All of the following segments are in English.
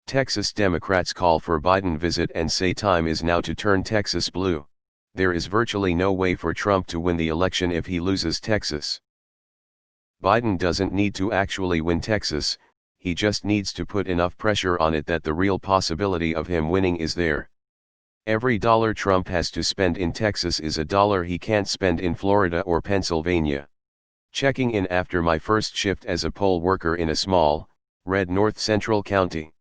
Texas Democrats call for Biden visit and say time is now to turn Texas blue. There is virtually no way for Trump to win the election if he loses Texas. Biden doesn't need to actually win Texas, he just needs to put enough pressure on it that the real possibility of him winning is there. Every dollar Trump has to spend in Texas is a dollar he can't spend in Florida or Pennsylvania. Checking in after my first shift as a poll worker in a small, red North Central county.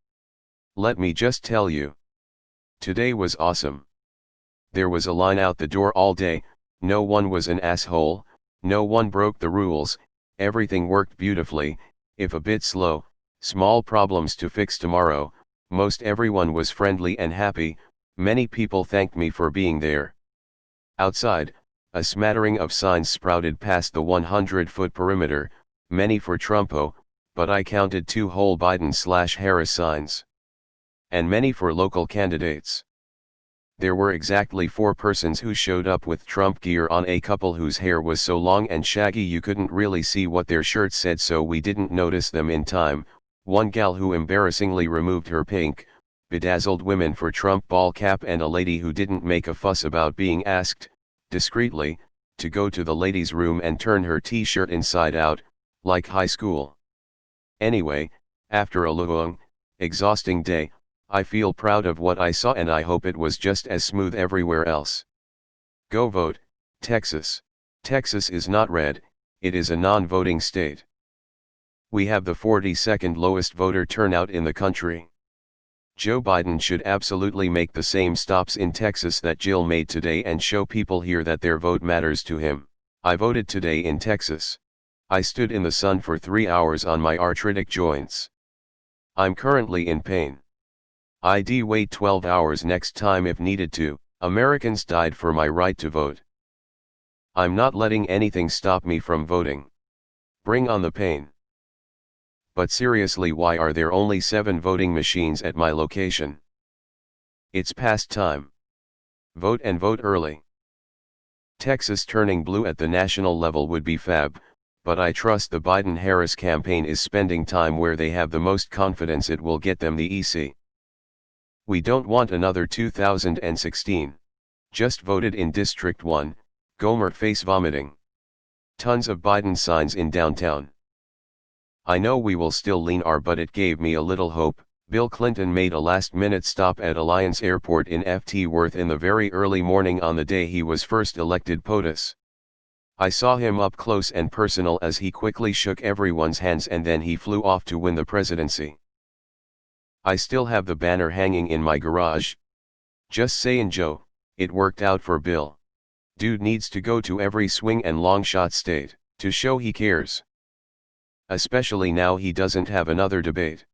Let me just tell you. Today was awesome. There was a line out the door all day, no one was an asshole, no one broke the rules, everything worked beautifully, if a bit slow, small problems to fix tomorrow, most everyone was friendly and happy, many people thanked me for being there. Outside, a smattering of signs sprouted past the 100-foot perimeter, many for Trumpo, but I counted 2 whole Biden/Harris signs. And many for local candidates. There were exactly 4 persons who showed up with Trump gear on, a couple whose hair was so long and shaggy you couldn't really see what their shirts said, so we didn't notice them in time, one gal who embarrassingly removed her pink, bedazzled women for Trump ball cap, and a lady who didn't make a fuss about being asked, discreetly, to go to the ladies' room and turn her t-shirt inside out, like high school. Anyway, after a long, exhausting day, I feel proud of what I saw and I hope it was just as smooth everywhere else. Go vote, Texas. Texas is not red, it is a non-voting state. We have the 42nd lowest voter turnout in the country. Joe Biden should absolutely make the same stops in Texas that Jill made today and show people here that their vote matters to him. I voted today in Texas. I stood in the sun for 3 hours on my arthritic joints. I'm currently in pain. I'd wait 12 hours next time if needed to. Americans died for my right to vote. I'm not letting anything stop me from voting. Bring on the pain. But seriously, why are there only 7 voting machines at my location? It's past time. Vote and vote early. Texas turning blue at the national level would be fab, but I trust the Biden-Harris campaign is spending time where they have the most confidence it will get them the EC. We don't want another 2016. Just voted in District 1, Gomer face vomiting. Tons of Biden signs in downtown. I know we will still lean R, but it gave me a little hope. Bill Clinton made a last-minute stop at Alliance Airport in Ft. Worth in the very early morning on the day he was first elected POTUS. I saw him up close and personal as he quickly shook everyone's hands and then he flew off to win the presidency. I still have the banner hanging in my garage. Just sayin', Joe, it worked out for Bill. Dude needs to go to every swing and long shot state, to show he cares. Especially now he doesn't have another debate.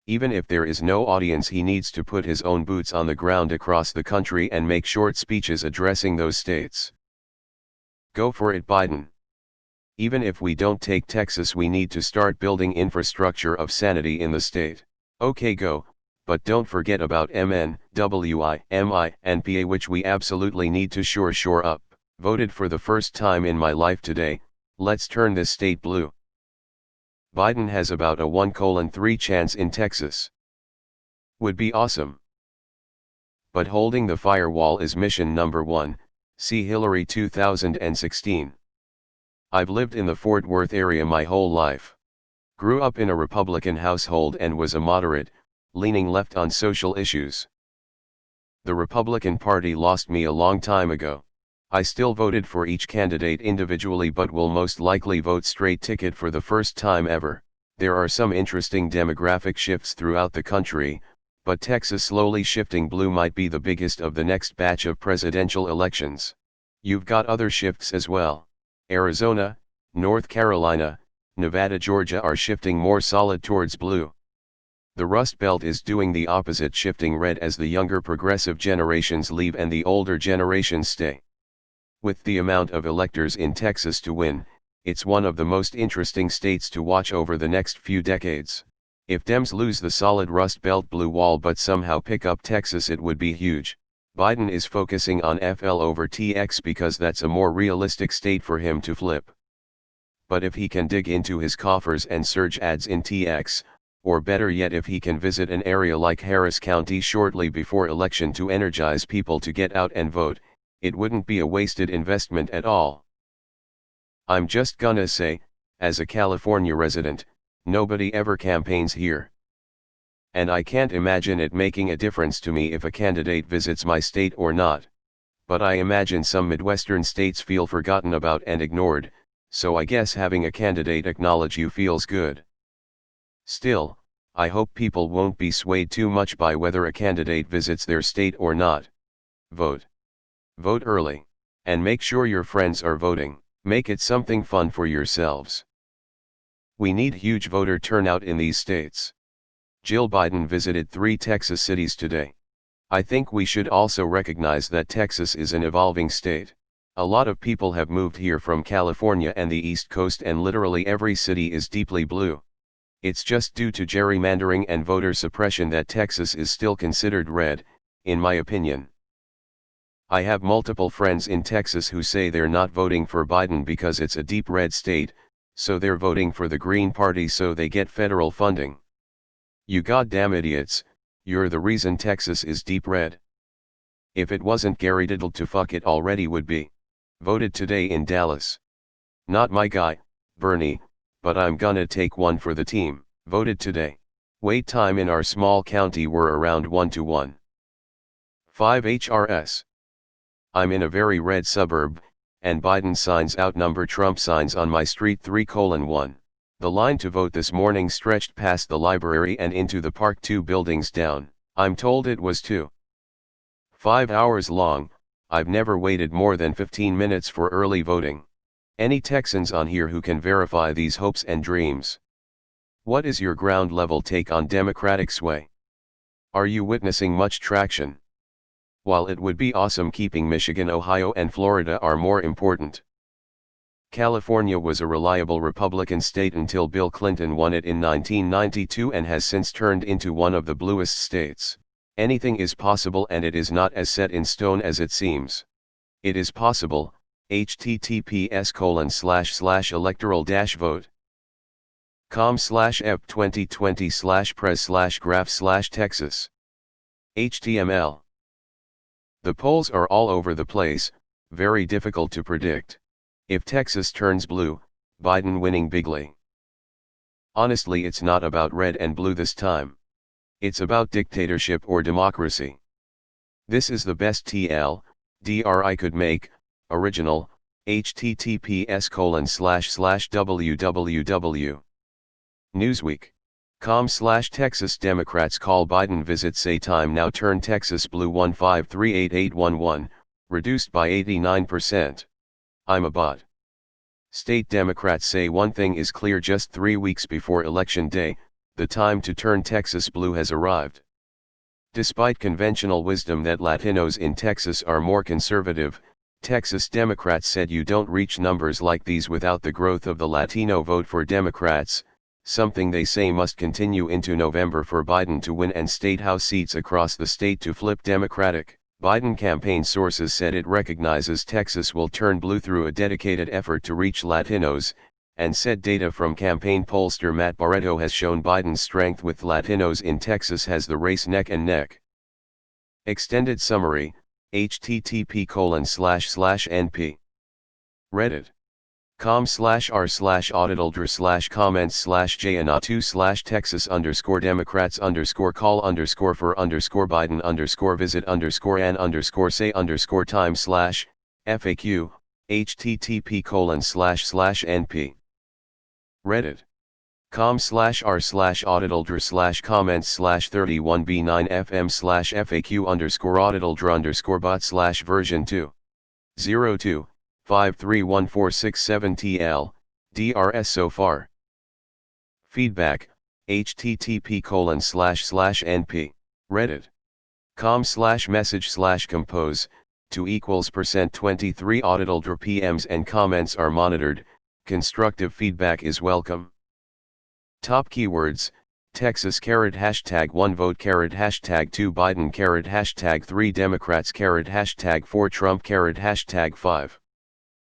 Even if there is no audience, he needs to put his own boots on the ground across the country and make short speeches addressing those states. Go for it, Biden. Even if we don't take Texas, we need to start building infrastructure of sanity in the state. Okay, go, but don't forget about MN, WI, MI, and PA, which we absolutely need to shore up. Voted for the first time in my life today, let's turn this state blue. Biden has about a 1:3 chance in Texas. Would be awesome. But holding the firewall is mission number 1, see Hillary 2016. I've lived in the Fort Worth area my whole life. Grew up in a Republican household and was a moderate, leaning left on social issues. The Republican Party lost me a long time ago. I still voted for each candidate individually but will most likely vote straight ticket for the first time ever. There are some interesting demographic shifts throughout the country, but Texas slowly shifting blue might be the biggest of the next batch of presidential elections. You've got other shifts as well. Arizona, North Carolina, Nevada, Georgia are shifting more solid towards blue. The Rust Belt is doing the opposite, shifting red as the younger progressive generations leave and the older generations stay. With the amount of electors in Texas to win, it's one of the most interesting states to watch over the next few decades. If Dems lose the solid Rust Belt blue wall but somehow pick up Texas, it would be huge. Biden is focusing on FL over TX because that's a more realistic state for him to flip. But if he can dig into his coffers and surge ads in TX, or better yet if he can visit an area like Harris County shortly before election to energize people to get out and vote, it wouldn't be a wasted investment at all. I'm just gonna say, as a California resident, nobody ever campaigns here. And I can't imagine it making a difference to me if a candidate visits my state or not. But I imagine some Midwestern states feel forgotten about and ignored, so I guess having a candidate acknowledge you feels good. Still, I hope people won't be swayed too much by whether a candidate visits their state or not. Vote. Vote early, and make sure your friends are voting. Make it something fun for yourselves. We need huge voter turnout in these states. Jill Biden visited 3 Texas cities today. I think we should also recognize that Texas is an evolving state. A lot of people have moved here from California and the East Coast, and literally every city is deeply blue. It's just due to gerrymandering and voter suppression that Texas is still considered red, in my opinion. I have multiple friends in Texas who say they're not voting for Biden because it's a deep red state, so they're voting for the Green Party so they get federal funding. You goddamn idiots, you're the reason Texas is deep red. If it wasn't Gary Diddle to fuck it already would be. Voted today in Dallas. Not my guy, Bernie, but I'm gonna take one for the team. Voted today. Wait time in our small county were around 1 to 1. 5 HRS. I'm in a very red suburb, and Biden signs outnumber Trump signs on my street 3:1. The line to vote this morning stretched past the library and into the park 2 buildings down. I'm told it was 2.5 hours long. I've never waited more than 15 minutes for early voting. Any Texans on here who can verify these hopes and dreams? What is your ground level take on Democratic sway? Are you witnessing much traction? While it would be awesome, keeping Michigan, Ohio and Florida are more important. California was a reliable Republican state until Bill Clinton won it in 1992 and has since turned into one of the bluest states. Anything is possible, and it is not as set in stone as it seems. It is possible. https://electoral-vote.com/ep 2020/pres/graph/Texas. HTML. The polls are all over the place, very difficult to predict. If Texas turns blue, Biden winning bigly. Honestly, it's not about red and blue this time. It's about dictatorship or democracy. This is the best TLDR I could make. Original, https://www. Newsweek.com/Texas Democrats call Biden visit, say time now turn Texas blue 1538811, reduced by 89%. I'm a bot. State Democrats say one thing is clear: just 3 weeks before Election Day, the time to turn Texas blue has arrived. Despite conventional wisdom that Latinos in Texas are more conservative, Texas Democrats said you don't reach numbers like these without the growth of the Latino vote for Democrats, something they say must continue into November for Biden to win and state house seats across the state to flip Democratic. Biden campaign sources said it recognizes Texas will turn blue through a dedicated effort to reach Latinos, and said data from campaign pollster Matt Barreto has shown Biden's strength with Latinos in Texas has the race neck and neck. Extended summary, http://np. reddit.com/r/auditol/comments/j&a2/texas_democrats_call_for_Biden_visit_for_time/FAQ, http://np. reddit.com/r/auditoldr/comments/31b9fm/FAQ_auditoldr_bot/version 2.0.2.531467TL, DRS so far. Feedback, http://np. reddit.com/message/compose, 2=%23 auditoldr PMs and comments are monitored, constructive feedback is welcome. Top keywords: Texas #1 vote #2 Biden #3 Democrats #4 Trump #5